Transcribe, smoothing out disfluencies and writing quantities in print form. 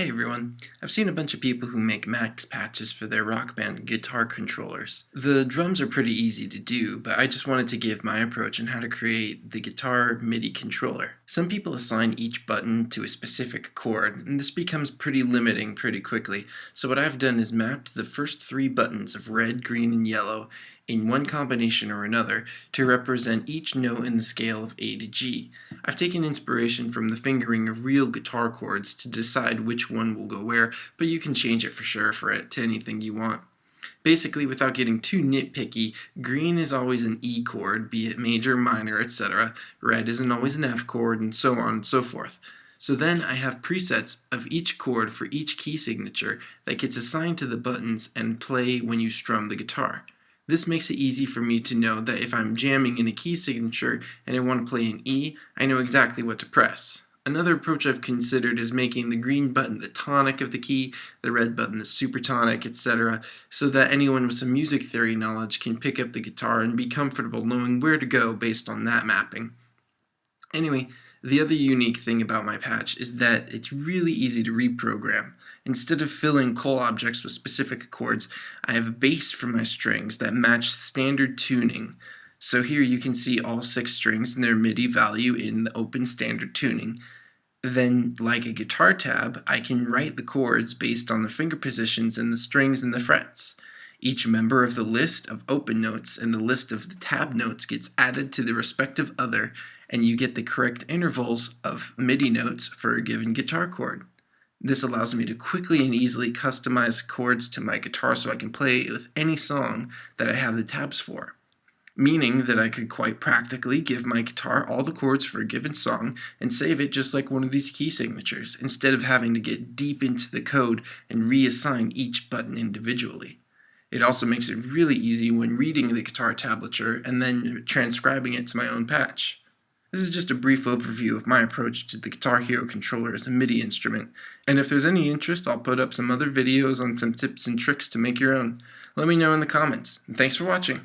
Hey everyone, I've seen a bunch of people who make max patches for their Rockband guitar controllers. The drums are pretty easy to do, but I just wanted to give my approach on how to create the guitar MIDI controller. Some people assign each button to a specific chord, and this becomes pretty limiting pretty quickly, so what I've done is mapped the first three buttons of red, green, and yellow in one combination or another to represent each note in the scale of A to G. I've taken inspiration from the fingering of real guitar chords to decide which one will go where, but you can change it for sure to anything you want. Basically, without getting too nitpicky, green is always an E chord, be it major, minor, etc. Red isn't always an F chord, and so on and so forth. So then I have presets of each chord for each key signature that gets assigned to the buttons and play when you strum the guitar. This makes it easy for me to know that if I'm jamming in a key signature and I want to play an E, I know exactly what to press. Another approach I've considered is making the green button the tonic of the key, the red button the supertonic, etc., so that anyone with some music theory knowledge can pick up the guitar and be comfortable knowing where to go based on that mapping. Anyway, the other unique thing about my patch is that it's really easy to reprogram. Instead of filling call objects with specific chords, I have a bass for my strings that match standard tuning. So here you can see all 6 strings and their MIDI value in the open standard tuning. Then, like a guitar tab, I can write the chords based on the finger positions and the strings and the frets. Each member of the list of open notes and the list of the tab notes gets added to the respective other, and you get the correct intervals of MIDI notes for a given guitar chord. This allows me to quickly and easily customize chords to my guitar so I can play with any song that I have the tabs for. Meaning that I could quite practically give my guitar all the chords for a given song and save it just like one of these key signatures, instead of having to get deep into the code and reassign each button individually. It also makes it really easy when reading the guitar tablature and then transcribing it to my own patch. This is just a brief overview of my approach to the Guitar Hero controller as a MIDI instrument, and if there's any interest, I'll put up some other videos on some tips and tricks to make your own. Let me know in the comments, and thanks for watching!